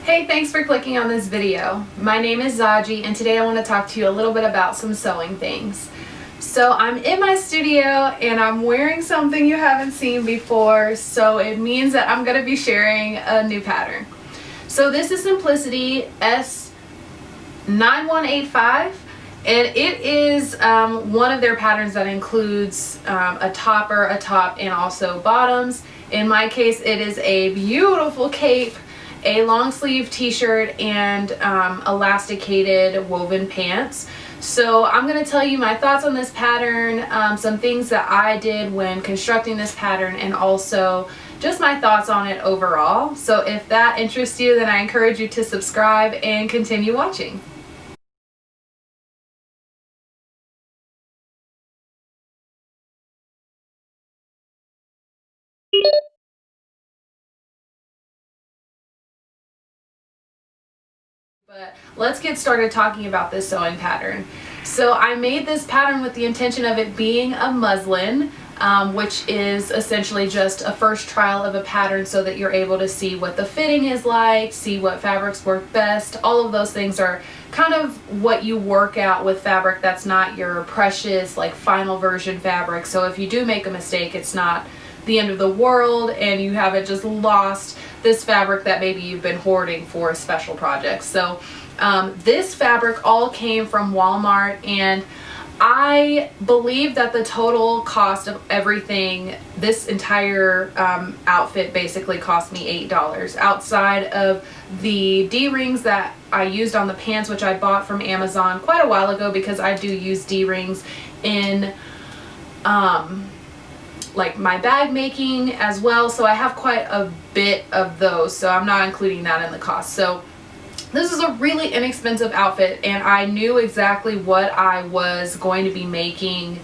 Hey, thanks for clicking on this video. My name is Zaji and today I want to talk to you a little bit about some sewing things. So I'm in my studio and I'm wearing something you haven't seen before, so it means that I'm going to be sharing a new pattern. So this is Simplicity S9185 and it is one of their patterns that includes a topper, a top, and also bottoms. In my case it is a beautiful cape, a long sleeve t-shirt, and elasticated woven pants. So I'm going to tell you my thoughts on this pattern, some things that I did when constructing this pattern, and also just my thoughts on it overall. So if that interests you, then I encourage you to subscribe and continue watching. But let's get started talking about this sewing pattern. So I made this pattern with the intention of it being a muslin, which is essentially just a first trial of a pattern so that you're able to see what the fitting is like, see what fabrics work best. All of those things are kind of what you work out with fabric that's not your precious, like, final version fabric. So if you do make a mistake, it's not the end of the world and you haven't just lost this fabric that maybe you've been hoarding for a special project. So this fabric all came from Walmart, and I believe that the total cost of everything, this entire outfit basically cost me $8 outside of the D-rings that I used on the pants, which I bought from Amazon quite a while ago because I do use D-rings in like my bag making as well, so I have quite a bit of those, so I'm not including that in the cost. So this is a really inexpensive outfit, and I knew exactly what I was going to be making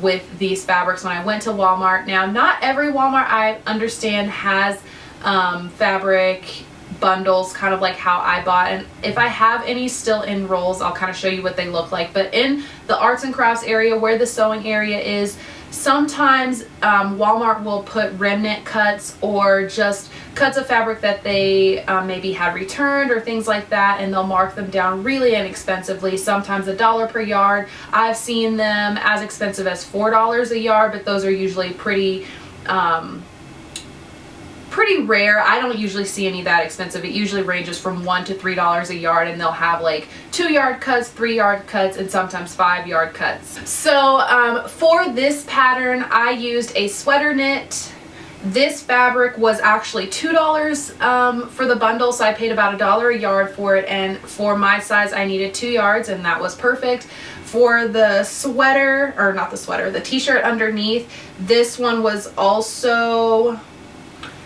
with these fabrics when I went to Walmart. Now, not every Walmart, I understand, has fabric bundles kind of like how I bought, and if I have any still in rolls, I'll kind of show you what they look like. But in the arts and crafts area where the sewing area is, sometimes Walmart will put remnant cuts or just cuts of fabric that they maybe had returned or things like that, and they'll mark them down really inexpensively, sometimes $1 per yard. I've seen them as expensive as $4 a yard, but those are usually pretty rare. I don't usually see any that expensive. It usually ranges from $1 to $3 a yard, and they'll have like 2-yard cuts, 3-yard cuts, and sometimes 5-yard cuts. So for this pattern, I used a sweater knit. This fabric was actually $2 for the bundle, so I paid about $1 a yard for it, and for my size I needed 2 yards, and that was perfect. For the sweater, or not the sweater, the t-shirt underneath, this one was also,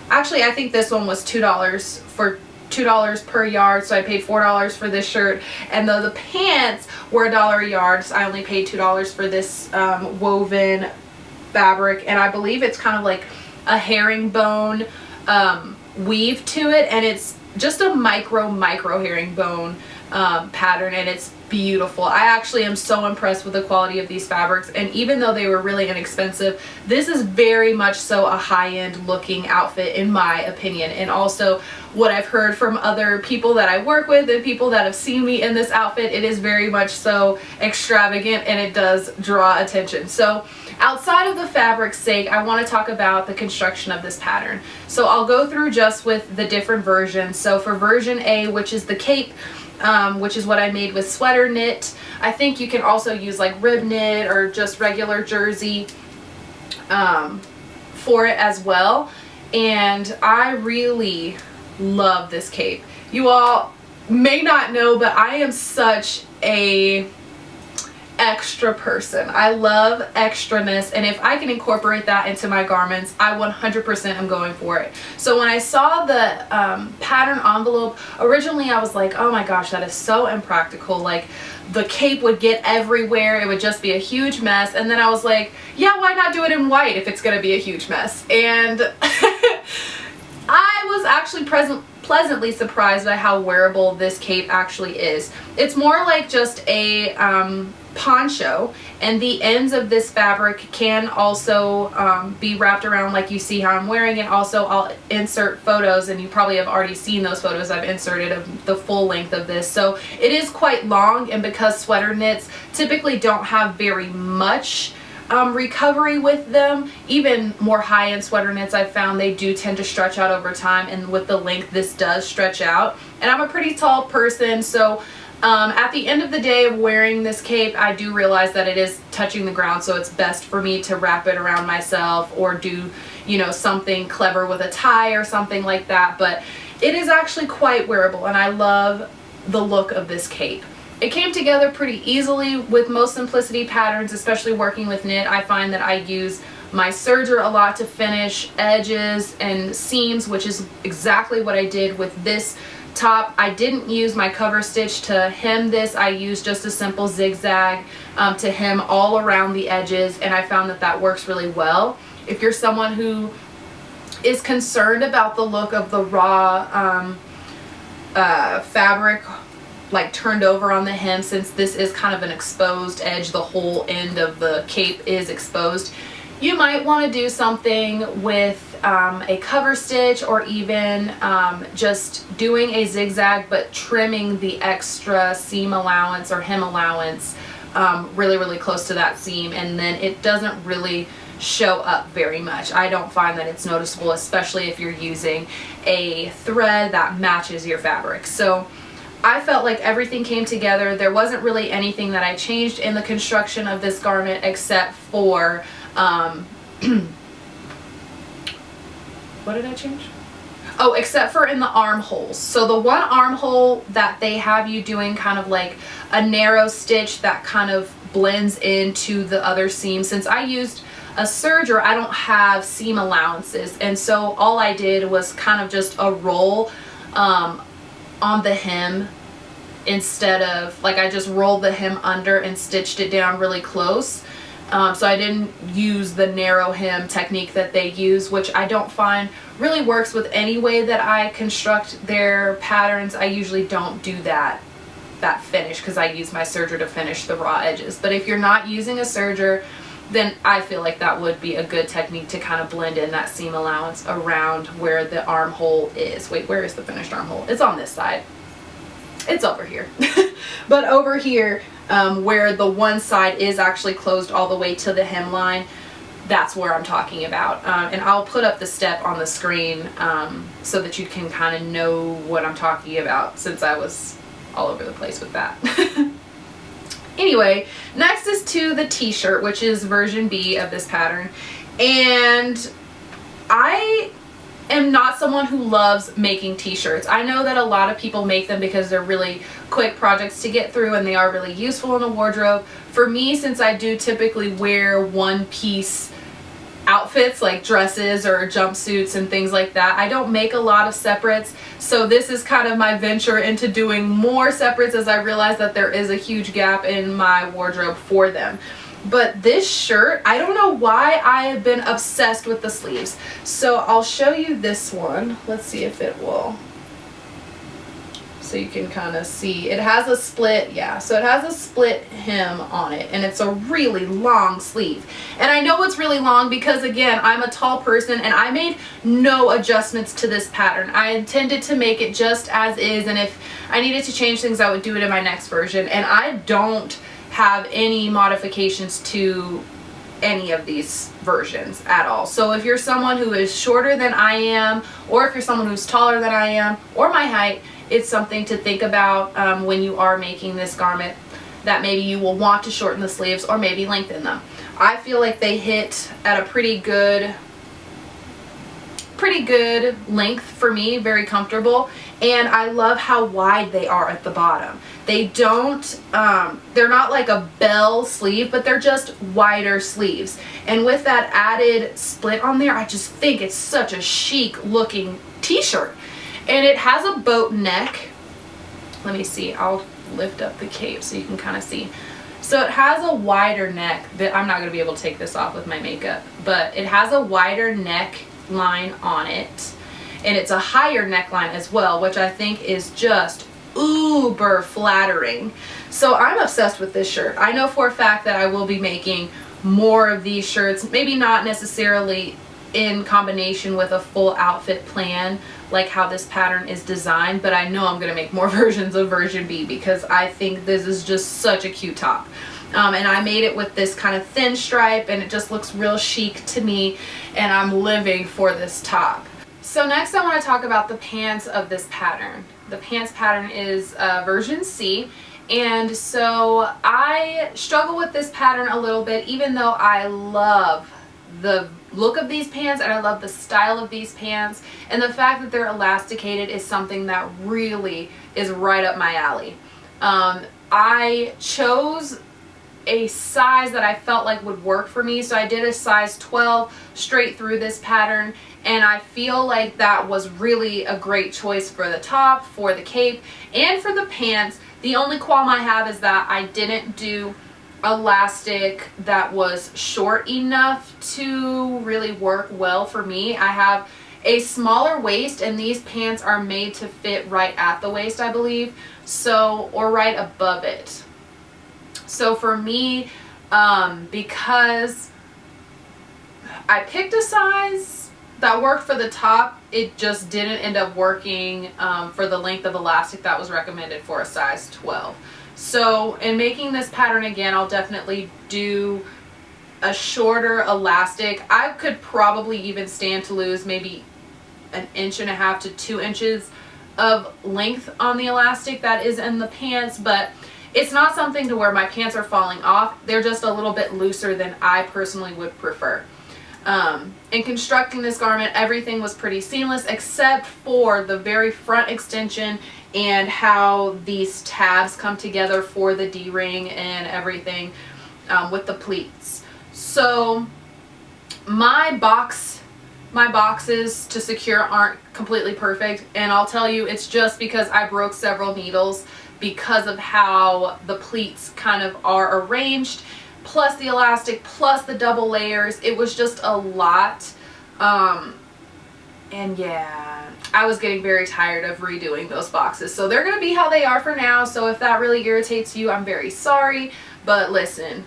actually I think this one was $2 for $2 per yard, so I paid $4 for this shirt. And though the pants were $1 a yard, so I only paid $2 for this woven fabric, and I believe it's kind of like a herringbone weave to it, and it's just a micro herringbone pattern, and it's beautiful. I actually am so impressed with the quality of these fabrics, and even though they were really inexpensive, this is very much so a high-end looking outfit in my opinion. And also what I've heard from other people that I work with and people that have seen me in this outfit, it is very much so extravagant and it does draw attention. So outside of the fabric's sake, I want to talk about the construction of this pattern. So I'll go through just with the different versions. So for version A, which is the cape, which is what I made with sweater knit. I think you can also use like rib knit or just regular jersey for it as well. And I really love this cape. You all may not know, but I am such a extra person. I love extraness, and if I can incorporate that into my garments, I 100% am going for it. So when I saw the pattern envelope, originally I was like, oh my gosh, that is so impractical. Like, the cape would get everywhere, it would just be a huge mess. And then I was like, yeah, why not do it in white if it's gonna be a huge mess? And I was actually pleasantly surprised by how wearable this cape actually is. It's more like just a poncho, and the ends of this fabric can also be wrapped around like you see how I'm wearing it. Also, I'll insert photos, and you probably have already seen those photos I've inserted of the full length of this. So it is quite long, and because sweater knits typically don't have very much recovery with them, even more high-end sweater knits I've found, they do tend to stretch out over time, and with the length this does stretch out. And I'm a pretty tall person, so at the end of the day of wearing this cape, I do realize that it is touching the ground, so it's best for me to wrap it around myself or do, you know, something clever with a tie or something like that. But it is actually quite wearable, and I love the look of this cape. It came together pretty easily with most simplicity patterns, especially working with knit. I find that I use my serger a lot to finish edges and seams, which is exactly what I did with this top. I didn't use my cover stitch to hem this. I used just a simple zigzag to hem all around the edges, and I found that that works really well. If you're someone who is concerned about the look of the raw fabric like turned over on the hem, since this is kind of an exposed edge, the whole end of the cape is exposed, you might want to do something with a cover stitch, or even just doing a zigzag but trimming the extra seam allowance or hem allowance really close to that seam, and then it doesn't really show up very much. I don't find that it's noticeable, especially if you're using a thread that matches your fabric. So I felt like everything came together. There wasn't really anything that I changed in the construction of this garment except for what did I change? Oh, except for in the armholes. So the one armhole that they have you doing kind of like a narrow stitch that kind of blends into the other seam. Since I used a serger, I don't have seam allowances, and so all I did was kind of just a roll on the hem, instead of like, I just rolled the hem under and stitched it down really close. So I didn't use the narrow hem technique that they use, which I don't find really works with any way that I construct their patterns. I usually don't do that finish because I use my serger to finish the raw edges. But if you're not using a serger, then I feel like that would be a good technique to kind of blend in that seam allowance around where the armhole is. Wait, where is the finished armhole? It's on this side. It's over here. But over here, where the one side is actually closed all the way to the hemline, that's where I'm talking about. And I'll put up the step on the screen so that you can kind of know what I'm talking about, since I was all over the place with that. Anyway, next is to the t-shirt, which is version B of this pattern. And I am not someone who loves making t-shirts. I know that a lot of people make them because they're really quick projects to get through and they are really useful in a wardrobe. For me, since I do typically wear one-piece outfits like dresses or jumpsuits and things like that, I don't make a lot of separates. So this is kind of my venture into doing more separates, as I realize that there is a huge gap in my wardrobe for them. But this shirt, I don't know why I have been obsessed with the sleeves. So I'll show you this one. Let's see if it will. So you can kind of see. It has a split, yeah. So it has a split hem on it, and it's a really long sleeve. And I know it's really long because, again, I'm a tall person and I made no adjustments to this pattern. I intended to make it just as is, and if I needed to change things, I would do it in my next version. And I don't have any modifications to any of these versions at all. So if you're someone who is shorter than I am, or if you're someone who's taller than I am, or my height, it's something to think about when you are making this garment, that maybe you will want to shorten the sleeves or maybe lengthen them. I feel like they hit at a pretty good length for me, very comfortable, and I love how wide they are at the bottom. They don't, they're not like a bell sleeve, but they're just wider sleeves. And with that added split on there, I just think it's such a chic looking t-shirt. And it has a boat neck. Let me see, I'll lift up the cape so you can kind of see. So it has a wider neck. I'm not going to be able to take this off with my makeup, but it has a wider neck line on it. and it's a higher neckline as well, which I think is just uber flattering. So I'm obsessed with this shirt. I know for a fact that I will be making more of these shirts, maybe not necessarily in combination with a full outfit plan like how this pattern is designed, but I know I'm gonna make more versions of version B because I think this is just such a cute top. And I made it with this kind of thin stripe, and it just looks real chic to me, and I'm living for this top. So next I want to talk about the pants of this pattern. The pants pattern is version C, and so I struggle with this pattern a little bit, even though I love the look of these pants and I love the style of these pants, and the fact that they're elasticated is something that really is right up my alley. I chose a size that I felt like would work for me, so I did a size 12 straight through this pattern, and I feel like that was really a great choice for the top, for the cape, and for the pants. The only qualm I have is that I didn't do elastic that was short enough to really work well for me. I have a smaller waist, and these pants are made to fit right at the waist, I believe, so, or right above it. So for me, because I picked a size that worked for the top, it just didn't end up working for the length of elastic that was recommended for a size 12. So in making this pattern again, I'll definitely do a shorter elastic. I could probably even stand to lose maybe 1.5 to 2 inches of length on the elastic that is in the pants, but it's not something to where my pants are falling off. They're just a little bit looser than I personally would prefer. In constructing this garment, everything was pretty seamless except for the very front extension and how these tabs come together for the D-ring and everything with the pleats. So my boxes to secure aren't completely perfect, and I'll tell you it's just because I broke several needles because of how the pleats kind of are arranged, plus the elastic, plus the double layers. It was just a lot. And yeah, I was getting very tired of redoing those boxes. So they're gonna be how they are for now. So if that really irritates you, I'm very sorry. But listen,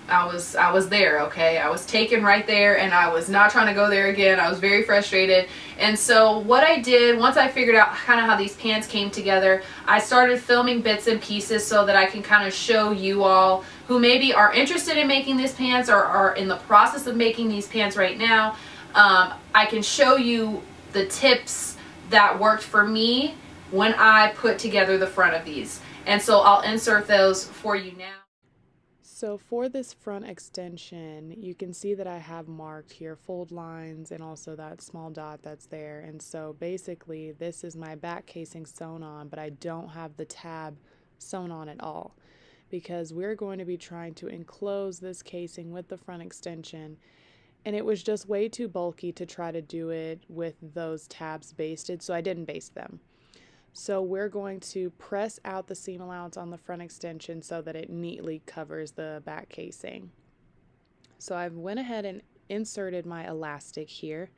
I was there, okay? I was taken right there, and I was not trying to go there again. I was very frustrated. And so what I did, once I figured out kind of how these pants came together, I started filming bits and pieces so that I can kind of show you all who maybe are interested in making these pants or are in the process of making these pants right now. I can show you the tips that worked for me when I put together the front of these. And so I'll insert those for you now. So for this front extension, you can see that I have marked here fold lines and also that small dot that's there. And so basically this is my back casing sewn on, but I don't have the tab sewn on at all because we're going to be trying to enclose this casing with the front extension. And it was just way too bulky to try to do it with those tabs basted, so I didn't baste them. So we're going to press out the seam allowance on the front extension so that it neatly covers the back casing. So I've went ahead and inserted my elastic here,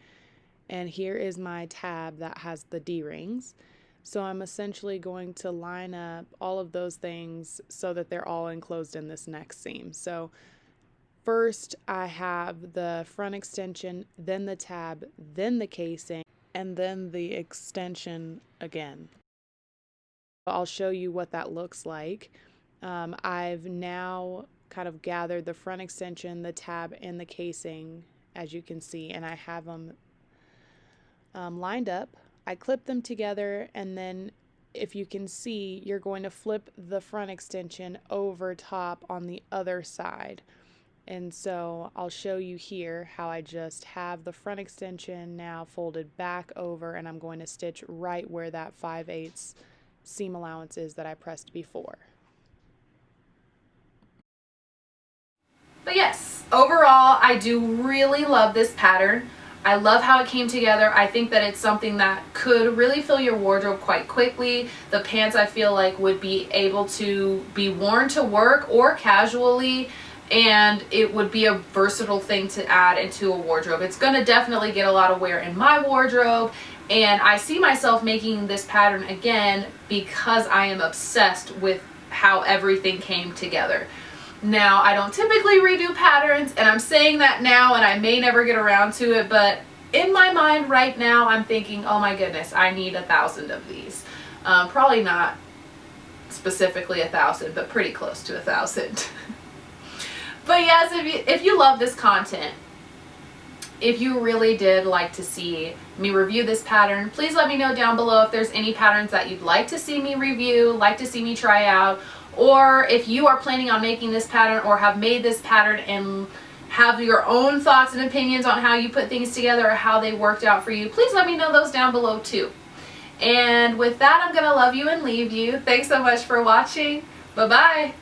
and here is my tab that has the D-rings. So I'm essentially going to line up all of those things so that they're all enclosed in this next seam. So first I have the front extension, then the tab, then the casing, and then the extension again. I'll show you what that looks like. I've now kind of gathered the front extension, the tab, and the casing, as you can see, and I have them lined up. I clip them together, and then if you can see, you're going to flip the front extension over top on the other side. And so I'll show you here how I just have the front extension now folded back over, and I'm going to stitch right where that 5/8 seam allowance is that I pressed before. But yes, overall, I do really love this pattern. I love how it came together. I think that it's something that could really fill your wardrobe quite quickly. The pants I feel like would be able to be worn to work or casually. and it would be a versatile thing to add into a wardrobe. It's going to definitely get a lot of wear in my wardrobe, and I see myself making this pattern again because I am obsessed with how everything came together. Now, I don't typically redo patterns, and I'm saying that now, and I may never get around to it, but in my mind right now, I'm thinking, oh my goodness, I need 1,000 of these. Probably not specifically 1,000, but pretty close to 1,000. But yes, if you love this content, if you really did like to see me review this pattern, please let me know down below if there's any patterns that you'd like to see me review, like to see me try out, or if you are planning on making this pattern or have made this pattern and have your own thoughts and opinions on how you put things together or how they worked out for you. Please let me know those down below too. And with that, I'm going to love you and leave you. Thanks so much for watching. Bye-bye.